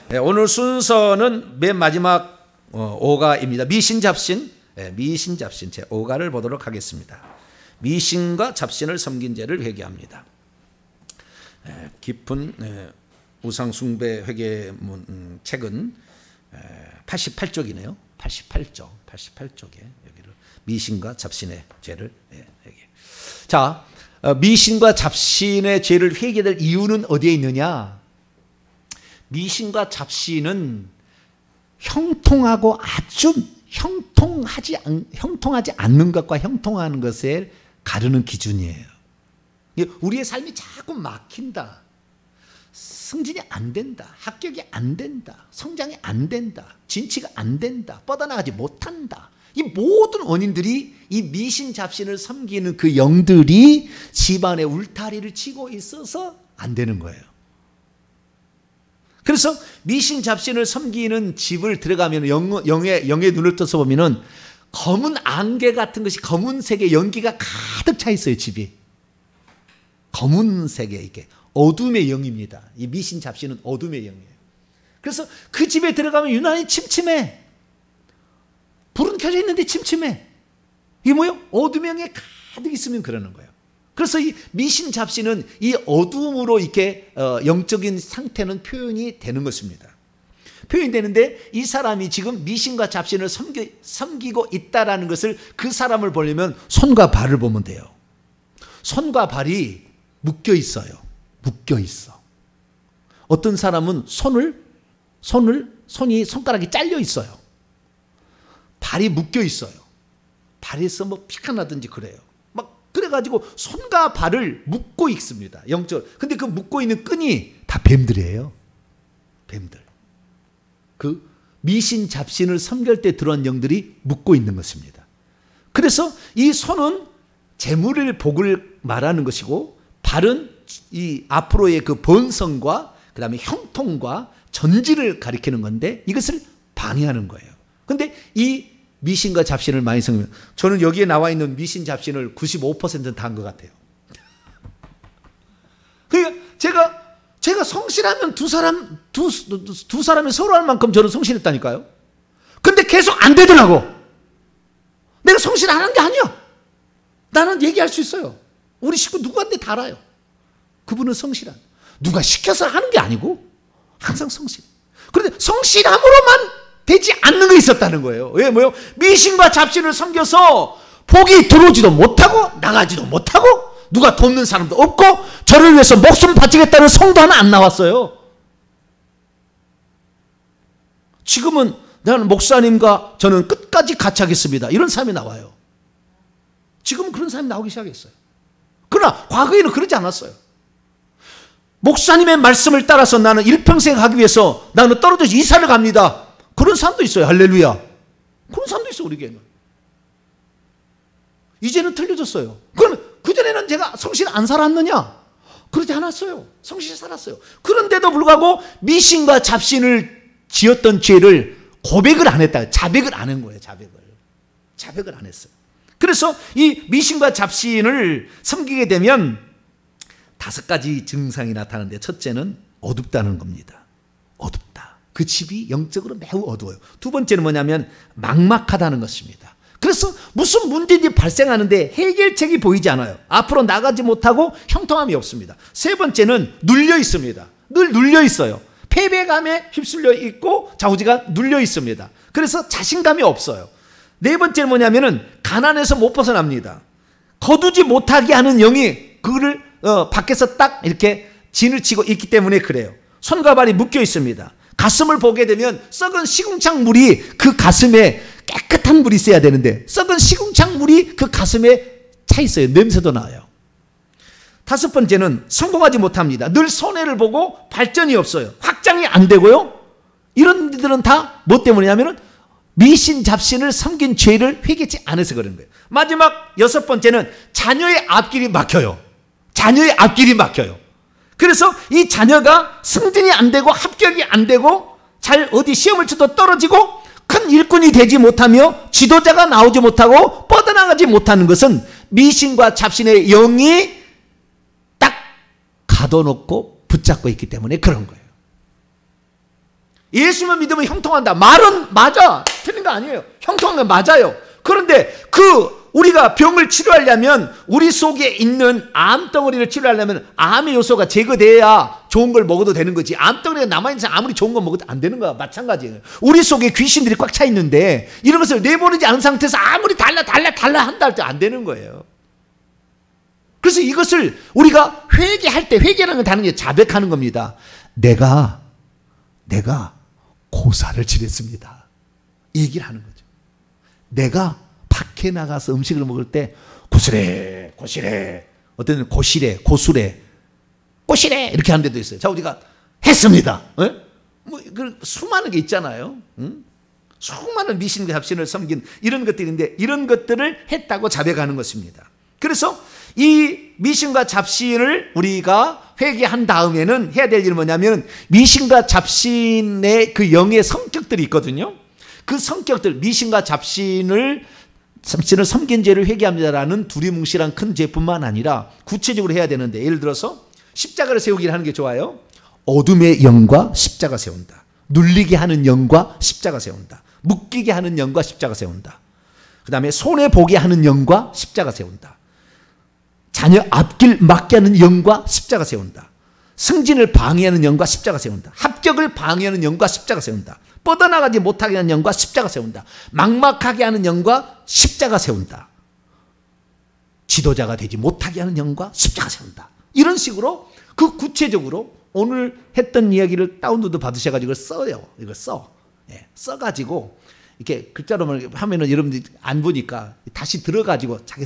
오늘 순서는 맨 마지막 5가입니다. 미신잡신, 미신잡신 제 5가를 보도록 하겠습니다. 미신과 잡신을 섬긴 죄를 회개합니다. 깊은 우상숭배 회개문 책은 88쪽이네요. 88쪽에 여기를 미신과 잡신의 죄를 회개. 자, 미신과 잡신의 죄를 회개될 이유는 어디에 있느냐? 미신과 잡신은 형통하고 아주 형통하지 않는 것과 형통하는 것을 가르는 기준이에요. 우리의 삶이 자꾸 막힌다. 승진이 안 된다. 합격이 안 된다. 성장이 안 된다. 진치가 안 된다. 뻗어나가지 못한다. 이 모든 원인들이 이 미신 잡신을 섬기는 그 영들이 집안에 울타리를 치고 있어서 안 되는 거예요. 그래서 미신 잡신을 섬기는 집을 들어가면 영의 눈을 떠서 보면은 검은 안개 같은 것이 검은색의 연기가 가득 차 있어요. 집이 검은색의 이게 어둠의 영입니다. 이 미신 잡신은 어둠의 영이에요. 그래서 그 집에 들어가면 유난히 침침해. 불은 켜져 있는데 침침해. 이게 뭐예요? 어둠의 영에 가득 있으면 그러는 거예요. 그래서 이 미신 잡신은 이 어둠으로 이렇게 영적인 상태는 표현이 되는 것입니다. 표현이 되는데 이 사람이 지금 미신과 잡신을 섬기고 있다라는 것을 그 사람을 보려면 손과 발을 보면 돼요. 손과 발이 묶여 있어요. 묶여 있어. 어떤 사람은 손가락이 잘려 있어요. 발이 묶여 있어요. 발에서 뭐 피가 나든지 그래요. 그래가지고 손과 발을 묶고 있습니다. 영적으로. 근데 그 묶고 있는 끈이 다 뱀들이에요. 뱀들. 그 미신 잡신을 섬길 때 들어온 영들이 묶고 있는 것입니다. 그래서 이 손은 재물을 복을 말하는 것이고 발은 이 앞으로의 그 번성과 그 다음에 형통과 전진을 가리키는 건데 이것을 방해하는 거예요. 근데 이 미신과 잡신을 많이 섬기면 저는 여기에 나와 있는 미신 잡신을 95%는 다 한 것 같아요. 그러니까 제가 성실하면 두 사람이 서로 할 만큼 저는 성실했다니까요. 근데 계속 안 되더라고. 내가 성실 안 한 게 아니야. 나는 얘기할 수 있어요. 우리 식구 누구한테 다 알아요. 그분은 성실한. 누가 시켜서 하는 게 아니고 항상 성실. 그런데 성실함으로만 되지 않는 게 있었다는 거예요. 왜 뭐요? 미신과 잡신을 섬겨서 복이 들어오지도 못하고 나가지도 못하고 누가 돕는 사람도 없고 저를 위해서 목숨 바치겠다는 성도 하나 안 나왔어요. 지금은 나는 목사님과 저는 끝까지 같이 하겠습니다. 이런 사람이 나와요. 지금은 그런 사람이 나오기 시작했어요. 그러나 과거에는 그러지 않았어요. 목사님의 말씀을 따라서 나는 일평생 하기 위해서 나는 떨어져서 이사를 갑니다. 그런 사람도 있어요. 할렐루야. 그런 사람도 있어요. 우리 교회는. 이제는 틀려졌어요. 그러면 그전에는 제가 성실 안 살았느냐? 그러지 않았어요. 성실히 살았어요. 그런데도 불구하고 미신과 잡신을 지었던 죄를 고백을 안 했다. 자백을 안 한 거예요. 자백을 안 했어요. 그래서 이 미신과 잡신을 섬기게 되면 5가지 증상이 나타나는데 첫째는 어둡다는 겁니다. 어둡다. 그 집이 영적으로 매우 어두워요. 두 번째는 뭐냐면 막막하다는 것입니다. 그래서 무슨 문제인지 발생하는데 해결책이 보이지 않아요. 앞으로 나가지 못하고 형통함이 없습니다. 세 번째는 눌려 있습니다. 늘 눌려 있어요. 패배감에 휩쓸려 있고 좌우지가 눌려 있습니다. 그래서 자신감이 없어요. 네 번째는 뭐냐면은 가난에서 못 벗어납니다. 거두지 못하게 하는 영이 그거를 밖에서 딱 이렇게 진을 치고 있기 때문에 그래요. 손과 발이 묶여 있습니다. 가슴을 보게 되면 썩은 시궁창 물이 그 가슴에 깨끗한 물이 있어야 되는데 썩은 시궁창 물이 그 가슴에 차 있어요. 냄새도 나요. 5번째는 성공하지 못합니다. 늘 손해를 보고 발전이 없어요. 확장이 안 되고요. 이런 일들은 다 뭐 때문이냐면은 미신 잡신을 섬긴 죄를 회개치 않아서 그런 거예요. 마지막 6번째는 자녀의 앞길이 막혀요. 자녀의 앞길이 막혀요. 그래서 이 자녀가 승진이 안 되고 합격이 안 되고 잘 어디 시험을 쳐도 떨어지고 큰 일꾼이 되지 못하며 지도자가 나오지 못하고 뻗어나가지 못하는 것은 미신과 잡신의 영이 딱 가둬놓고 붙잡고 있기 때문에 그런 거예요. 예수만 믿으면 형통한다. 말은 맞아. 틀린 거 아니에요. 형통한 건 맞아요. 그런데 우리가 병을 치료하려면 우리 속에 있는 암덩어리를 치료하려면 암의 요소가 제거돼야 좋은 걸 먹어도 되는 거지. 암덩어리가 남아있는 이상 아무리 좋은 거 먹어도 안 되는 거야. 마찬가지예요. 우리 속에 귀신들이 꽉 차 있는데 이런 것을 내보내지 않은 상태에서 아무리 달라 한다 할 때 안 되는 거예요. 그래서 이것을 우리가 회개할 때, 회개라는 건 다른 게 자백하는 겁니다. 내가 고사를 지냈습니다. 이 얘기를 하는 거죠. 내가 밖에 나가서 음식을 먹을 때 고시래, 어떤 데는 고시래, 고수래, 꼬시래 이렇게 하는 데도 있어요. 자, 우리가 했습니다. 뭐 수많은 게 있잖아요. 수많은 미신과 잡신을 섬긴 이런 것들인데 이런 것들을 했다고 자백하는 것입니다. 그래서 이 미신과 잡신을 우리가 회개한 다음에는 해야 될 일은 뭐냐면 미신과 잡신의 그 영의 성격들이 있거든요. 그 성격들, 미신과 잡신을 섬긴 죄를 회개합니다라는 두리뭉실한 큰 죄뿐만 아니라 구체적으로 해야 되는데, 예를 들어서 십자가를 세우기를 하는 게 좋아요. 어둠의 영과 십자가 세운다. 눌리게 하는 영과 십자가 세운다. 묶이게 하는 영과 십자가 세운다. 그 다음에 손해보게 하는 영과 십자가 세운다. 자녀 앞길 막게 하는 영과 십자가 세운다. 승진을 방해하는 영과 십자가 세운다. 합격을 방해하는 영과 십자가 세운다. 뻗어나가지 못하게 하는 영과 십자가 세운다. 막막하게 하는 영과 십자가 세운다. 지도자가 되지 못하게 하는 영과 십자가 세운다. 이런 식으로 그 구체적으로 오늘 했던 이야기를 다운로드 받으셔가지고 써요. 이걸 써. 써가지고 이렇게 글자로 하면은 여러분들이 안 보니까 다시 들어가지고 자기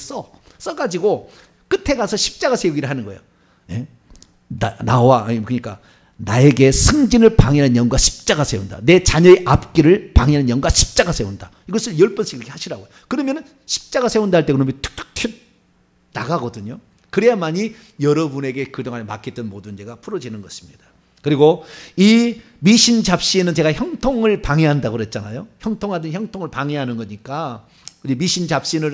써가지고 끝에 가서 십자가 세우기를 하는 거예요. 나와, 그러니까 나에게 승진을 방해하는 영과 십자가 세운다. 내 자녀의 앞길을 방해하는 영과 십자가 세운다. 이것을 10번씩 이렇게 하시라고요. 그러면은 십자가 세운다 할 때 그러면 툭툭 나가거든요. 그래야만이 여러분에게 그동안에 맡겼던 모든 죄가 풀어지는 것입니다. 그리고 이 미신 잡신은 제가 형통을 방해한다고 그랬잖아요. 형통하든 형통을 방해하는 거니까 우리 미신 잡신을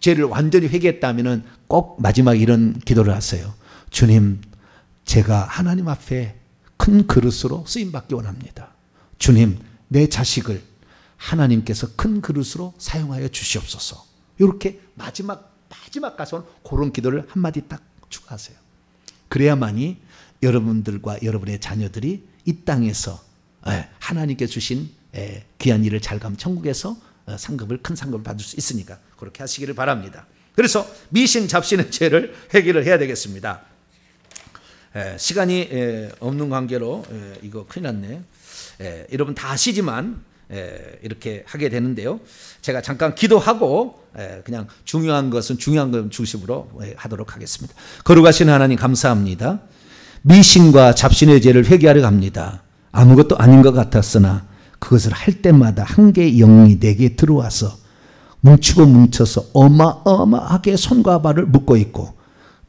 죄를 완전히 회개했다면은 꼭 마지막에 이런 기도를 하세요. 주님, 제가 하나님 앞에 큰 그릇으로 쓰임받기 원합니다. 주님, 내 자식을 하나님께서 큰 그릇으로 사용하여 주시옵소서. 이렇게 마지막 가서는 그런 기도를 한마디 딱 추가하세요. 그래야만이 여러분들과 여러분의 자녀들이 이 땅에서 하나님께 주신 귀한 일을 잘 가면 천국에서 큰 상급을 받을 수 있으니까 그렇게 하시기를 바랍니다. 그래서 미신 잡신의 죄를 해결을 해야 되겠습니다. 시간이 없는 관계로 이거 큰일 났네. 여러분 다 아시지만 이렇게 하게 되는데요. 제가 잠깐 기도하고 그냥 중요한 것은 중요한 것 중심으로 하도록 하겠습니다. 거룩하신 하나님 감사합니다. 미신과 잡신의 죄를 회개하려 합니다. 아무것도 아닌 것 같았으나 그것을 할 때마다 한 개의 영이 내게 들어와서 뭉쳐서 어마어마하게 손과 발을 묶고 있고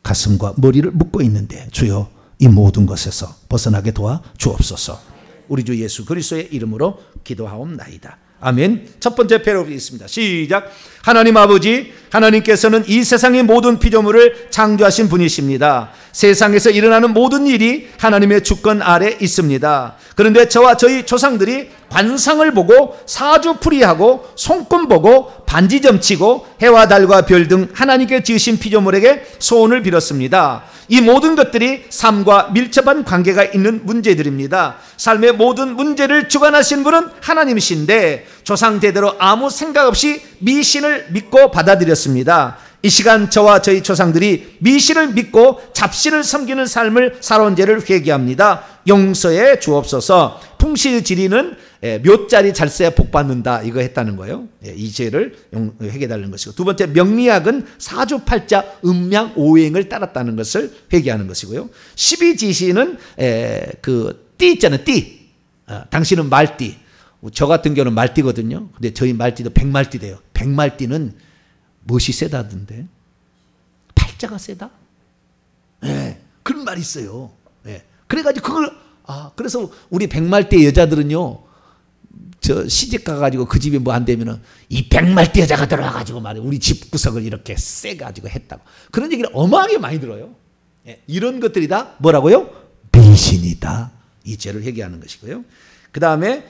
가슴과 머리를 묶고 있는데 주여 이 모든 것에서 벗어나게 도와 주옵소서. 우리 주 예수 그리스도의 이름으로 기도하옵나이다. 아멘. 첫 번째 패러디 있습니다. 시작. 하나님 아버지, 하나님께서는 이 세상의 모든 피조물을 창조하신 분이십니다. 세상에서 일어나는 모든 일이 하나님의 주권 아래 있습니다. 그런데 저와 저희 조상들이 관상을 보고 사주풀이하고 손금 보고 반지점 치고 해와 달과 별 등 하나님께 지으신 피조물에게 소원을 빌었습니다. 이 모든 것들이 삶과 밀접한 관계가 있는 문제들입니다. 삶의 모든 문제를 주관하신 분은 하나님이신데 조상 대대로 아무 생각 없이 미신을 믿고 받아들였습니다. 이 시간 저와 저희 조상들이 미신을 믿고 잡신을 섬기는 삶을 살아온 죄를 회개합니다. 용서해 주옵소서. 풍실지리는 묘자리 잘 써야 복 받는다 이거 했다는 거예요. 이 죄를 회개해달라는 것이고, 두 번째 명리학은 사주팔자 음양 오행을 따랐다는 것을 회개하는 것이고요. 12지시는 그 띠 있잖아요. 띠. 당신은 말띠. 저 같은 경우는 말띠거든요. 근데 저희 말띠도 백말띠 돼요. 백말띠는 무엇이 세다던데? 팔자가 세다? 그런 말이 있어요. 그래가지고 그걸 그래서 우리 백말띠 여자들은요, 저 시집 가가지고 그 집에 뭐 안 되면은 이 백말띠 여자가 들어와가지고 말이야 우리 집 구석을 이렇게 세가지고 했다고 그런 얘기를 어마하게 많이 들어요. 이런 것들이 다 뭐라고요? 미신이다. 이 죄를 회개하는 것이고요. 그 다음에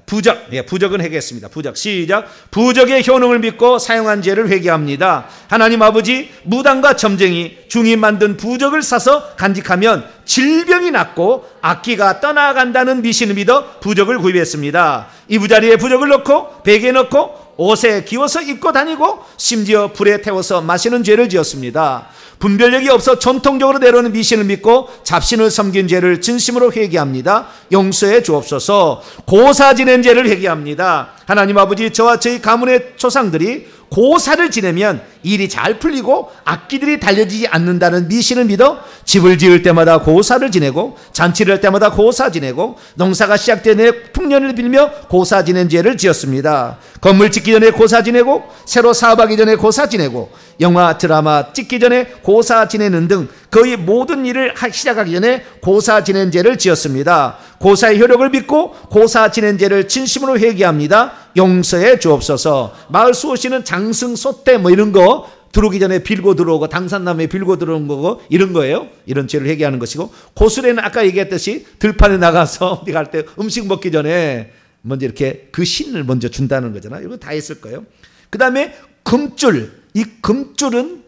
부적, 부적은 회개했습니다. 부적, 시작. 부적의 효능을 믿고 사용한 죄를 회개합니다. 하나님 아버지, 무당과 점쟁이, 중이 만든 부적을 사서 간직하면 질병이 낫고 악기가 떠나간다는 미신을 믿어 부적을 구입했습니다. 이부자리에 부적을 넣고 베개에 넣고 옷에 기워서 입고 다니고 심지어 불에 태워서 마시는 죄를 지었습니다. 분별력이 없어 전통적으로 내려오는 미신을 믿고 잡신을 섬긴 죄를 진심으로 회개합니다. 용서해 주옵소서. 고사 지낸 죄를 회개합니다. 하나님 아버지, 저와 저희 가문의 조상들이 고사를 지내면 일이 잘 풀리고 악기들이 달려지지 않는다는 미신을 믿어 집을 지을 때마다 고사를 지내고 잔치를 할 때마다 고사 지내고 농사가 시작되는 풍년을 빌며 고사 지낸 죄를 지었습니다. 건물 짓기 전에 고사 지내고 새로 사업하기 전에 고사 지내고 영화 드라마 찍기 전에 고사 지내는 등 거의 모든 일을 시작하기 전에 고사 지낸 죄를 지었습니다. 고사의 효력을 믿고 고사 지낸 죄를 진심으로 회개합니다. 용서해 주옵소서. 마을 수호시는 장승, 소태 뭐 이런 거 들어오기 전에 빌고 들어오고 당산나무에 빌고 들어온 거고 이런 거예요. 이런 죄를 회개하는 것이고, 고술에는 아까 얘기했듯이 들판에 나가서 어디 갈 때 음식 먹기 전에 먼저 이렇게 그 신을 먼저 준다는 거잖아요. 이거 다 했을 거예요. 그 다음에 금줄, 이 금줄은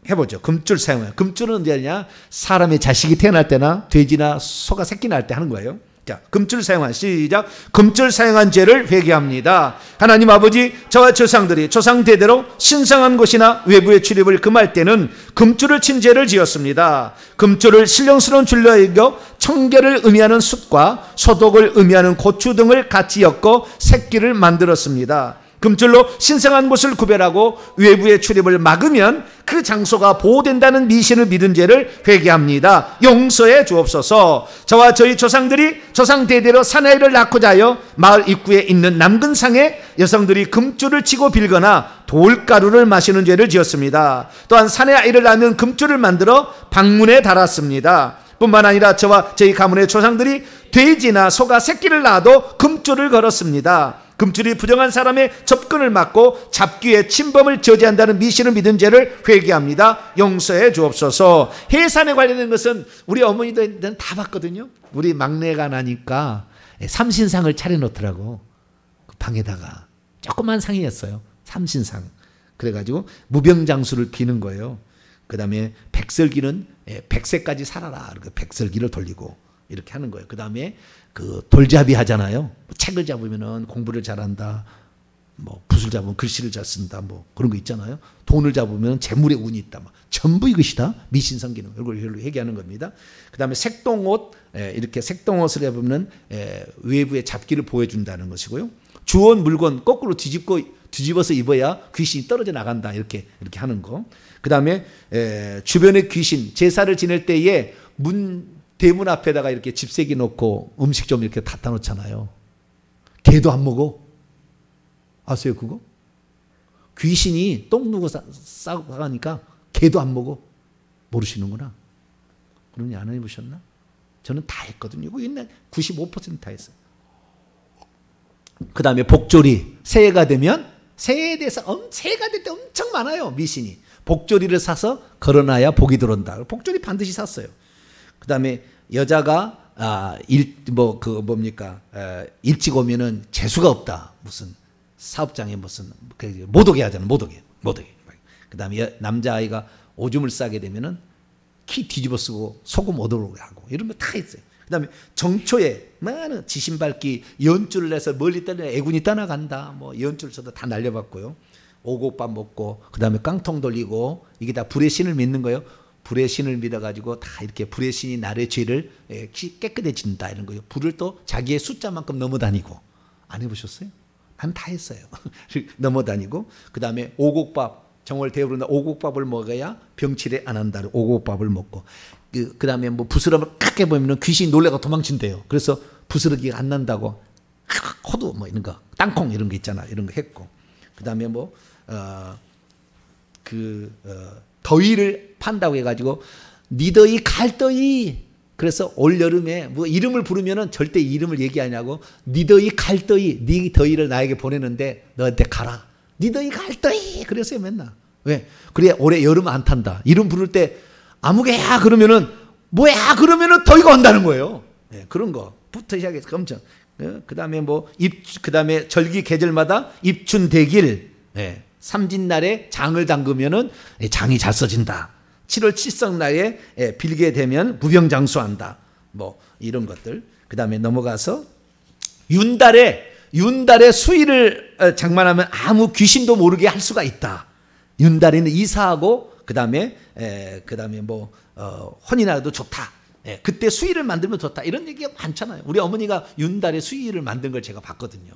해보죠. 금줄 사용해요. 금줄은 언제 하냐? 사람의 자식이 태어날 때나 돼지나 소가 새끼 날 때 하는 거예요. 자, 금줄 사용한, 시작. 금줄 사용한 죄를 회개합니다. 하나님 아버지, 저와 조상들이 조상 대대로 신성한 곳이나 외부의 출입을 금할 때는 금줄을 친 죄를 지었습니다. 금줄을 신령스러운 줄로 여겨 청결을 의미하는 숯과 소독을 의미하는 고추 등을 같이 엮어 새끼를 만들었습니다. 금줄로 신성한 곳을 구별하고 외부의 출입을 막으면 그 장소가 보호된다는 미신을 믿은 죄를 회개합니다. 용서해 주옵소서. 저와 저희 조상들이 조상 대대로 사내아이를 낳고자 하여 마을 입구에 있는 남근상에 여성들이 금줄을 치고 빌거나 돌가루를 마시는 죄를 지었습니다. 또한 사내아이를 낳으면 금줄을 만들어 방문에 달았습니다. 뿐만 아니라 저와 저희 가문의 조상들이 돼지나 소가 새끼를 낳아도 금줄을 걸었습니다. 금줄이 부정한 사람의 접근을 막고 잡귀의 침범을 저지한다는 미신을 믿은 죄를 회개합니다. 용서해 주옵소서. 해산에 관련된 것은 우리 어머니들은 다 봤거든요. 우리 막내가 나니까 삼신상을 차려놓더라고. 그 방에다가 조그만 상이었어요. 삼신상. 그래가지고 무병장수를 비는 거예요. 그 다음에 백설기는 100세까지 살아라. 백설기를 돌리고 이렇게 하는 거예요. 그 다음에 그 돌잡이 하잖아요. 책을 잡으면은 공부를 잘한다. 뭐 붓을 잡으면 글씨를 잘 쓴다. 뭐 그런 거 있잖아요. 돈을 잡으면 재물의 운이 있다. 뭐 전부 이것이다. 미신 섬기는 이걸 얘기하는 겁니다. 그 다음에 색동옷, 이렇게 색동옷을 입으면 외부의 잡기를 보여준다는 것이고요. 주운 물건 거꾸로 뒤집어서 입어야 귀신이 떨어져 나간다. 이렇게 하는 거. 그 다음에 주변의 귀신, 제사를 지낼 때에 대문 앞에다가 이렇게 집세기 놓고 음식 좀 이렇게 갖다 놓잖아요. 개도 안 먹어. 아세요 그거? 귀신이 똥 누고 싸고 가니까 개도 안 먹어. 모르시는구나. 그러니 안 해보셨나? 저는 다 했거든요. 이거 옛날 95% 다 했어요. 그 다음에 복조리. 새해가 되면 새해에 대해서 새해가 될 때 엄청 많아요. 미신이. 복조리를 사서 걸어놔야 복이 들어온다. 복조리 반드시 샀어요. 그 다음에 여자가 일찍 오면은 재수가 없다. 무슨 사업장에 무슨 못 오게 하잖아. 못 오게. 그 다음에 남자아이가 오줌을 싸게 되면은 키 뒤집어 쓰고 소금 못 오게 하고 이런 거 다 있어요. 그 다음에 정초에 많은 지신밟기 연줄을 내서 멀리 떠나 애군이 떠나간다. 뭐 연줄 저도 다 날려봤고요. 오곡밥 먹고 그 다음에 깡통 돌리고 이게 다 불의 신을 믿는 거예요. 불의 신을 믿어가지고 다 이렇게 불의 신이 나의 죄를 깨끗해진다 이런 거예요. 불을 또 자기의 숫자만큼 넘어다니고. 안 해보셨어요? 난 다 했어요. 넘어다니고 그 다음에 오곡밥 정월 대우로 오곡밥을 먹어야 병치레 안 한다. 오곡밥을 먹고 그 다음에 뭐 부스럼을 크게 보면 귀신이 놀래가 도망친대요. 그래서 부스러기가 안 난다고 호두 뭐 이런 거 땅콩 이런 거 있잖아. 이런 거 했고 그 다음에 더위를 판다고 해가지고 니더위 갈더위. 그래서 올 여름에 뭐 이름을 부르면은 절대 이름을 얘기하냐고. 니더위 갈더위. 니 더위를 나에게 보내는데 너한테 가라. 니더위 갈더위. 그랬어요 맨날. 왜? 그래 올해 여름 안 탄다. 이름 부를 때 아무개야 그러면은 뭐야 그러면은 더위가 온다는 거예요. 네, 그런 거 부터 시작해서 엄청. 그 다음에 그 다음에 절기 계절마다 입춘대길, 삼진날에 장을 담그면은 장이 잘 써진다. 7월 칠성날에 빌게 되면 무병장수한다. 이런 것들. 그 다음에 넘어가서 윤달에 수의를 장만하면 아무 귀신도 모르게 할 수가 있다. 윤달에는 이사하고 그 다음에 혼인하도 좋다. 그때 수의를 만들면 좋다. 이런 얘기가 많잖아요. 우리 어머니가 윤달에 수의를 만든 걸 제가 봤거든요.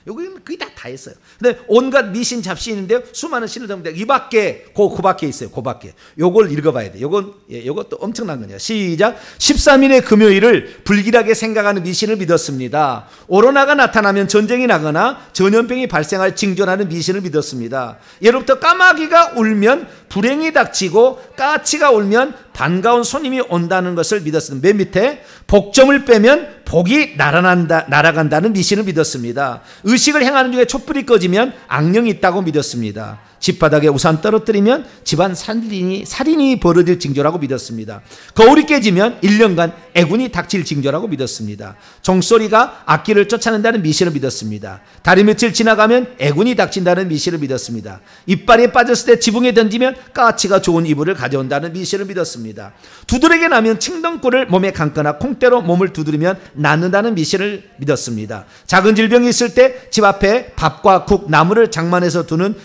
여기는 거의 다 했어요. 근데 온갖 미신 잡신이 있는데요. 수많은 신을 담는데 이 밖에 그 밖에 있어요. 그 밖에. 요걸 읽어봐야 돼. 요것도 엄청난 거냐. 시작. 13일의 금요일을 불길하게 생각하는 미신을 믿었습니다. 오로나가 나타나면 전쟁이 나거나 전염병이 발생할 징조라는 미신을 믿었습니다. 예로부터 까마귀가 울면 불행이 닥치고 까치가 울면 반가운 손님이 온다는 것을 믿었습니다. 맨 밑에 복점을 빼면 복이 날아간다는 미신을 믿었습니다. 의식을 행하는 중에 촛불이 꺼지면 악령이 있다고 믿었습니다. 집바닥에 우산 떨어뜨리면 집안 살인이 벌어질 징조라고 믿었습니다. 거울이 깨지면 1년간 애군이 닥칠 징조라고 믿었습니다. 종소리가 악기를 쫓아낸다는 미신을 믿었습니다. 달이 며칠 지나가면 애군이 닥친다는 미신을 믿었습니다. 이빨이 빠졌을 때 지붕에 던지면 까치가 좋은 이불을 가져온다는 미신을 믿었습니다. 두드러기 나면 칭덩굴을 몸에 감거나 콩대로 몸을 두드리면 낫는다는 미신을 믿었습니다. 작은 질병이 있을 때 집 앞에 밥과 국, 나물을 장만해서 두는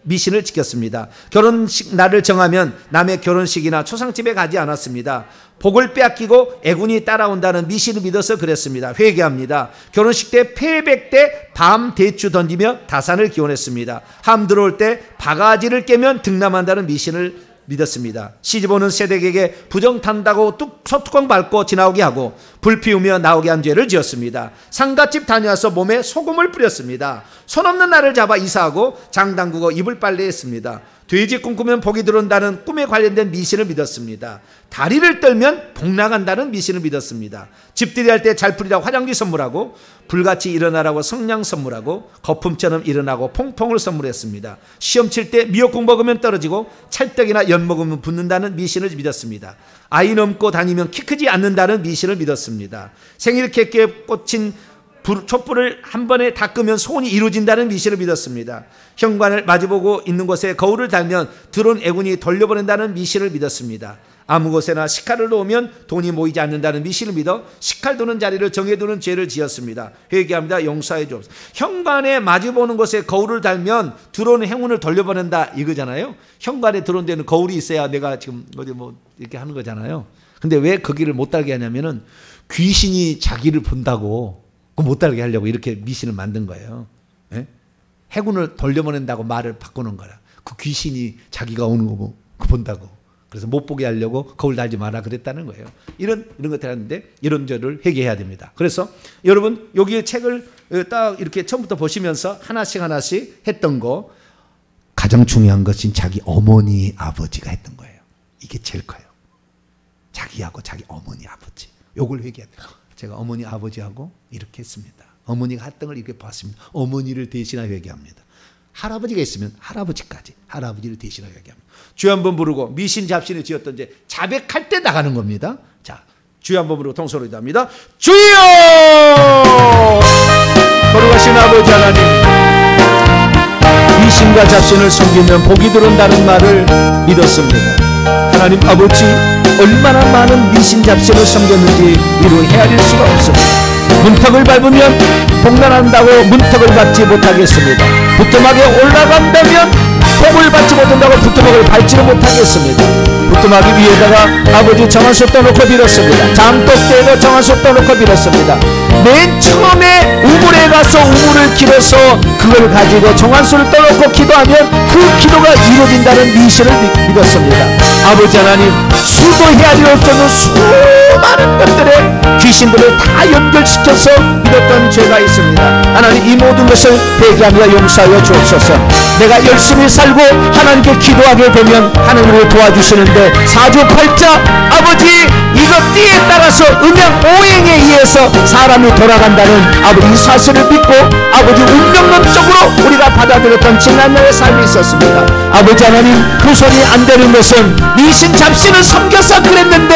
미신을 지켰습니다. 결혼식 날을 정하면 남의 결혼식이나 초상집에 가지 않았습니다. 복을 빼앗기고 애군이 따라온다는 미신을 믿어서 그랬습니다. 회개합니다. 결혼식 때 패백 때 밤 대추 던지며 다산을 기원했습니다. 함 들어올 때 바가지를 깨면 등남한다는 미신을 믿었습니다. 시집오는 새댁에게 부정 탄다고 소뚜껑 밟고 지나오게 하고 불 피우며 나오게 한 죄를 지었습니다. 상갓집 다녀와서 몸에 소금을 뿌렸습니다. 손 없는 날을 잡아 이사하고 장 담그고 이불 빨래했습니다. 돼지 꿈꾸면 복이 들어온다는 꿈에 관련된 미신을 믿었습니다. 다리를 떨면 복 나간다는 미신을 믿었습니다. 집들이 할 때 잘 풀리라고 화장지 선물하고 불같이 일어나라고 성냥 선물하고 거품처럼 일어나고 퐁퐁을 선물했습니다. 시험 칠 때 미역국 먹으면 떨어지고 찰떡이나 연 먹으면 붙는다는 미신을 믿었습니다. 아이 넘고 다니면 키 크지 않는다는 미신을 믿었습니다. 생일 케이크에 꽂힌 촛불을 한 번에 닦으면 소원이 이루어진다는 미신을 믿었습니다. 현관을 마주보고 있는 곳에 거울을 달면 들어온 애군이 돌려보낸다는 미신을 믿었습니다. 아무 곳에나 식칼을 놓으면 돈이 모이지 않는다는 미신을 믿어 식칼 두는 자리를 정해두는 죄를 지었습니다. 회개합니다. 용서해 주옵소서. 현관에 마주보는 곳에 거울을 달면 들어오는 행운을 돌려보낸다 이거잖아요. 현관에 들어온 데는 거울이 있어야 내가 지금 어디 이렇게 하는 거잖아요. 근데 왜 거기를 못 달게 하냐면은 귀신이 자기를 본다고 못 달게 하려고 이렇게 미신을 만든 거예요. 예? 해군을 돌려보낸다고 말을 바꾸는 거라. 그 귀신이 자기가 오는 거 본다고. 그래서 못 보게 하려고 거울 달지 마라 그랬다는 거예요. 이런 것들 하는데 이런 죄를 회개해야 됩니다. 그래서 여러분 여기 책을 딱 이렇게 처음부터 보시면서 하나씩 했던 거 가장 중요한 것은 자기 어머니 아버지가 했던 거예요. 이게 제일 커요. 자기하고 자기 어머니 아버지. 요걸 회개해야 돼요. 제가 어머니 아버지하고 이렇게 했습니다. 어머니가 했던 걸 이렇게 봤습니다. 어머니를 대신하여 회개합니다. 할아버지가 있으면 할아버지까지 할아버지를 대신하여 회개합니다. 주여 한번 부르고 미신 잡신을 지었던 이제 자백할 때 나가는 겁니다. 자, 주여 한번 부르고 통성으로 기도합니다. 주여! 거룩하신 아버지 하나님, 미신과 잡신을 숨기면 복이 들어온다는 말을 믿었습니다. 하나님 아버지, 얼마나 많은 미신 잡신을 섬겼는지 이루 헤아릴 수가 없습니다. 문턱을 밟으면 복난한다고 문턱을 밟지 못하겠습니다. 부뚜막에 올라간다면 복을 받지 못한다고 부뚜막을 밟지를 못하겠습니다. 부뚜막 위에다가 아버지 정한수 떠놓고 빌었습니다. 장독대에도 정한수 떠놓고 빌었습니다. 맨 처음에 우물에 가서 우물을 길어서 그걸 가지고 정한수를 떠놓고 기도하면 그 기도가 이루어진다는 미신을 믿었습니다. 아버지 하나님, 수도 헤아릴 수 없는 수많은 것들에 귀신들을 다 연결시켜서 믿었던 죄가 있습니다. 하나님, 이 모든 것을 회개하며 용서하여 주옵소서. 내가 열심히 살고 하나님께 기도하게 되면 하나님을 도와주시는데 사주팔자 아버지 이것 띠에 따라서 음양 오행에 의해서 사람이 돌아간다는 아버지 이 사실을 믿고 아버지 운명론적으로 우리가 받아들였던 지난날의 삶이 있었습니다. 아버지 하나님, 그 손이 안 되는 것은 미신 잡신을 섬겨서 그랬는데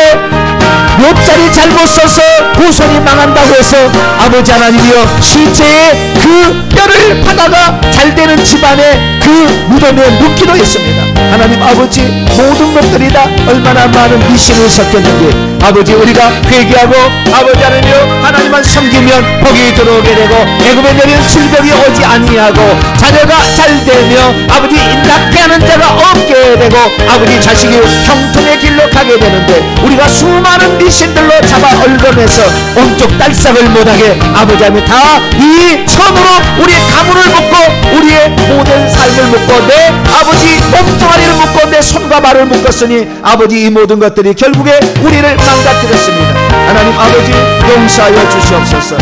옆자리 잘못 써서 후손이 망한다고 해서 아버지 하나님이여 시체의 그 뼈를 파다가 잘되는 집안의 그 무덤에 묻기도 했습니다. 하나님 아버지 모든 것들이 다 얼마나 많은 미신을 섞였는지 아버지 우리가 회개하고 아버지 하나님이여 하나님만 섬기면 복이 들어오게 되고 애굽에 내린 질병이 오지 아니하고 자녀가 잘되며 아버지 낙태하는 자가 없게 되고 아버지 자식이 형통의 길로 가게 되는데 우리가 수많은 미신들로 잡아 얽어내서 온쪽 딸싹을 못하게 아버지 하나님 다 이 천으로 우리의 가문을 묶고 우리의 모든 삶을 묶고 내 아버지 몸뚱아리를 묶고 내 손과 발을 묶었으니 아버지 이 모든 것들이 결국에 우리를 망가뜨렸습니다. 하나님 아버지 용서하여 주시옵소서.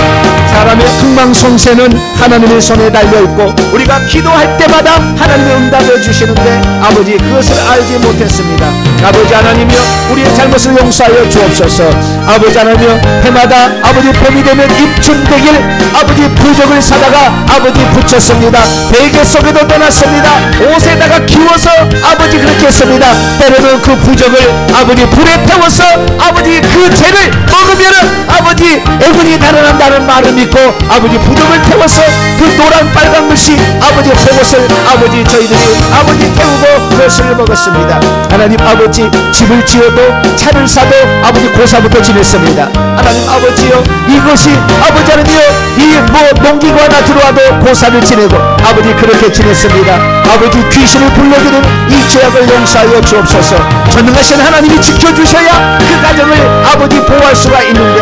사람의 흥망성쇠는 하나님의 손에 달려있고 우리가 기도할 때마다 하나님의 응답해 주시는데 아버지 그것을 알지 못했습니다. 아버지 하나님이여 우리의 잘못을 용서하여 주옵소서. 아버지 하나님이여 해마다 아버지 봄이 되면 입춘되길 아버지 부적을 사다가 아버지 붙였습니다. 베개 속에도 넣어놨습니다. 옷에다가 키워서 아버지 그렇게 했습니다. 때로는 그 부적을 아버지 불에 태워서 아버지 그 죄를 먹으면은 아버지 애군이 달아난다는 말을 믿고 아버지 부적을 태워서 그 노란 빨간 글씨 아버지 그것을 아버지 저희들이 아버지 태우고 그것을 먹었습니다. 하나님 아버지 집을 지어도 차를 사도 아버지 고사부터 지냈습니다. 하나님 아버지요 이것이 아버지 하나님이요 이 뭐 농기구 하나 들어와도 고사를 지내고 아버지 그렇게 지냈습니다. 아버지 귀신을 불러들인 이 죄악을 용서하여 주옵소서. 전능하신 하나님이 지켜주셔야 그 가정을 아버지 보호할 수가 있는데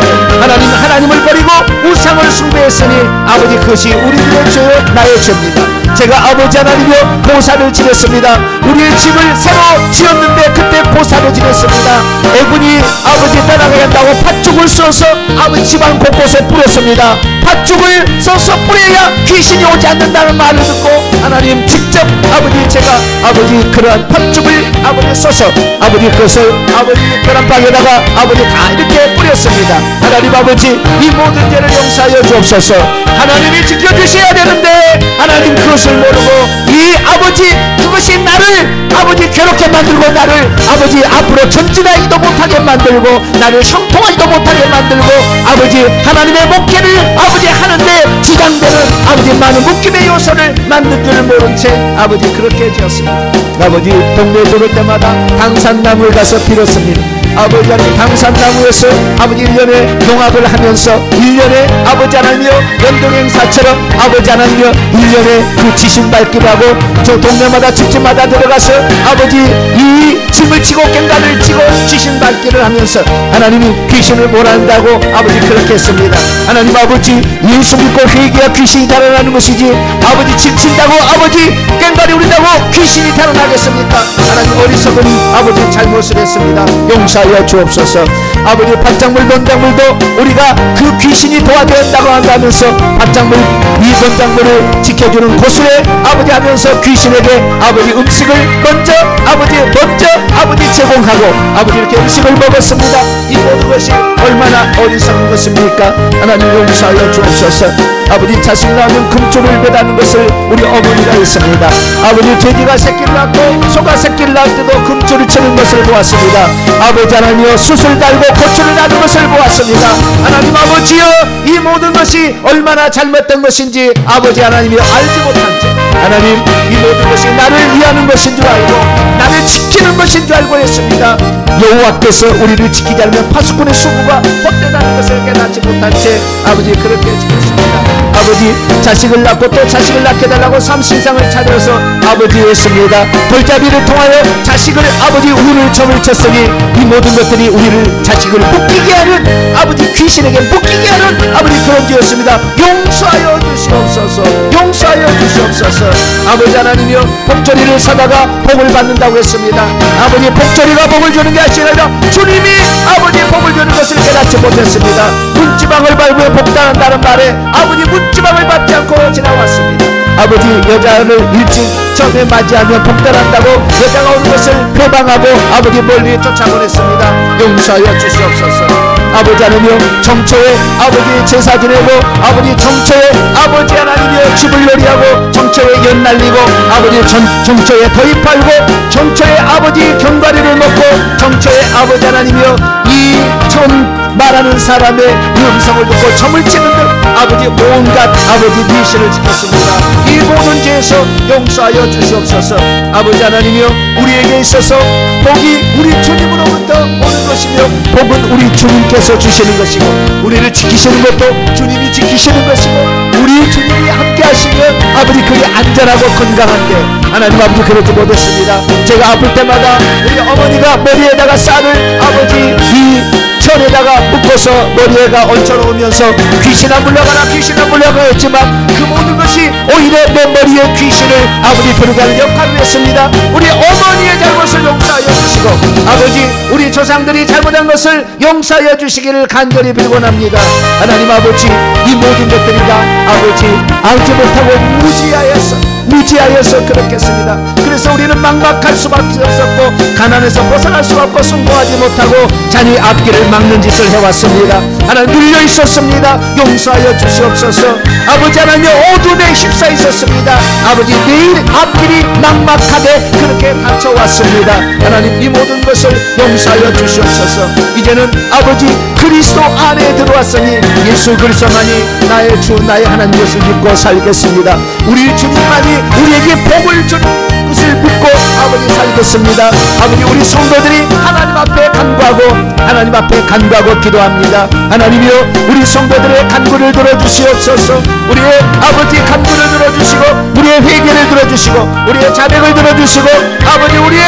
하나님을 버리고 우상을 숭배했으니 아버지 그것이 우리들의 죄요 나의 죄입니다. 제가 아버지 하나님이여 고사를 지냈습니다. 우리의 집을 새로 지었는데 그때 고사를 지냈습니다. 애군이 아버지 떠나가야 한다고 팥죽을 써서 아버지 집안 곳곳에 뿌렸습니다. 팥죽을 써서 뿌려야 귀신이 오지 않는다는 말을 듣고 하나님 직접 아버지 제가 아버지 그러한 팥죽을 아버지 써서 아버지 그것을 아버지 계란방에다가 아버지 다 이렇게 뿌렸습니다. 하나님 아버지 이 모든 죄를 용서하여 주옵소서. 하나님이 지켜주셔야 되는데 하나님 그것을 모르고 이 아버지 그것이 나를 아버지 괴롭게 만들고 나를 아버지 앞으로 전진하기도 못하게 만들고 나를 형통하지도 못하게 만들고 아버지 하나님의 목회를 아버지 하는데 주장되는 아버지 많은 묶임의 요소를 만든 줄 모른 채 아버지 그렇게 지었습니다. 아버지 동네 돌을 때마다 당산나무에 가서 빌었습니다. 아버지 하나님 당산나무에서 아버지 1년에 농악을 하면서 1년에 아버지 하나님이여 연동행사처럼 아버지 하나님이여 1년에 그 지신 밟기를 하고 저 동네마다 집집마다 들어가서 아버지 이 짐을 치고 꽹과를 치고 지신 밟기를 하면서 하나님이 귀신을 몰아낸다고 아버지 그렇게 했습니다. 하나님 아버지 예수 믿고 회개야 귀신이 달아나는 것이지 아버지 짐 친다고 아버지 꽹과를 우린다고 귀신이 달아나겠습니까? 하나님 어리석은 아버지 잘못을 했습니다. 용서하여 주옵소서. 아버지 밭작물 논작물도 우리가 그 귀신이 도와드린다고 한다면서 밭작물 이 논작물을 지켜주는 고수에 아버지 하면서 귀신에게 아버지 음식을 먼저 아버지 제공하고 아버지 이렇게 음식을 먹었습니다. 이 모든 것이 얼마나 어리석은 것입니까? 하나님 용서하여 주옵소서. 아버지 자식 낳으면 금쪽을 매다는 것을 우리 어머니가 했습니다. 아버지 돼지가 새끼를 낳고 소가 새끼를 낳을 때도 금쪽을 치는 것을 보았습니다. 아버지 하나님이여 숯을 달고 고추를 나는 것을 보았습니다. 하나님 아버지여 이 모든 것이 얼마나 잘못된 것인지 아버지 하나님이 알지 못한 채 하나님 이 모든 것이 나를 위하는 것인 줄 알고 나를 지키는 것인 줄 알고 했습니다. 여호와께서 우리를 지키지 않으면 파수꾼의 수고가 헛되다는 것을 깨닫지 못한 채 아버지 그렇게 지켰습니다. 아버지 자식을 낳고 또 자식을 낳게 달라고 삼신상을 차려서 아버지 했습니다. 돌잡이를 통하여 자식을 아버지 우를 점을 쳤으니 이 모든 것들이 우리를 자식을 묶이게 하는 아버지 귀신에게 묶이게 하는 아버지 그런 죄였습니다. 용서하여 주시옵소서. 용서하여 주시옵소서. 아버지 하나님이여 복조리를 사다가 복을 받는다고 했습니다. 아버지 복조리가 복을 주는 게 아니라 주님이 아버지 복을 주는 것을 깨닫지 못했습니다. 문지방을 밟으며 복당한다는 말에 아버지 문지방을 밟지 않고 지나왔습니다. 아버지 여자를 일찍 처음에 맞이하면 복달한다고 여자가 오는 것을 표방하고 아버지 멀리 쫓아보냈습니다. 용서하여 주시옵소서. 아버지 하나님이여 정초에 아버지 제사 지내고 아버지 정초에 아버지 하나님이여 집을 놀이하고 정초에 연 날리고 아버지 정초에 더위 팔고 정초에 아버지 견과류를 먹고 정초에 아버지 하나님이여 이 말하는 사람의 음성을 듣고 점을 치는 듯 아버지 온갖 아버지 미신을 지켰습니다. 이 모든 죄에서 용서하여 주시옵소서. 아버지 하나님이여 우리에게 있어서 복이 우리 주님으로부터 오는 것이며 복은 우리 주님께서 주시는 것이고 우리를 지키시는 것도 주님이 지키시는 것이고 우리 주님이 함께 하시면 아버지 그게 안전하고 건강한데 하나님 아버지 그렇게 못했습니다. 제가 아플 때마다 우리 어머니가 머리에다가 쌀을 아버지 이 천에다가 묶어서 머리에가 얹혀놓으면서 귀신아 물러가라 귀신아 물러가라 했지만 그 모든 것이 오히려 내 머리에 귀신을 아버지 부르게 하는 역할을 했습니다. 우리 어머니의 잘못을 용서하여 주시고 아버지 우리 조상들이 잘못한 것을 용서하여 주시기를 간절히 빌곤합니다. 하나님 아버지 이 모든 것들이 다 아버지 알지 못하고 무지하여서 그렇겠습니다. 그래서 우리는 막막할 수밖에 없었고 가난에서 벗어날 수가 없고 성공하지 못하고 자녀의 앞길을 막는 짓을 해왔습니다. 하나님 눌려 있었습니다. 용서하여 주시옵소서. 아버지 하나님 어둠에 휩싸 있었습니다. 아버지 내일 앞길이 막막하게 그렇게 닫혀왔습니다. 하나님 이 모든 것을 용서하여 주시옵소서. 이제는 아버지 그리스도 안에 들어왔으니 예수 그리스도만이 나의 주 나의 하나님 것을 믿고 살겠습니다. 우리 주님만이 우리에게 복을 주는 것을 믿고 아버지 살겠습니다. 아버지 우리 성도들이 하나님 앞에 간구하고 기도합니다. 하나님이여 우리 성도들의 간구를 들어주시옵소서. 우리의 아버지 간구를 들어주시고 우리의 회개를 들어주시고 우리의 자백을 들어주시고 아버지 우리의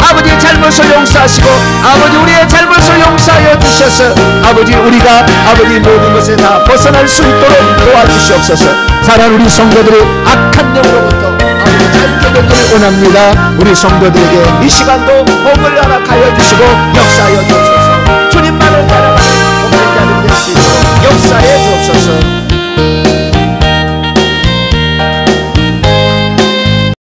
아버지 잘못을 용서하시고 아버지 우리의 잘못을 용서하여 주셔서 아버지 우리가 아버지 모든 것에 다 벗어날 수 있도록 도와주시옵소서. 사랑하는 우리 성도들의 악한 영으로부터 아버지 자유케 되기를 원합니다. 우리 성도들에게 이 시간도 복을 허락하여 주시고 역사하여 주셔서 주님만을 따라가는 복된 자들이 될 수 있도록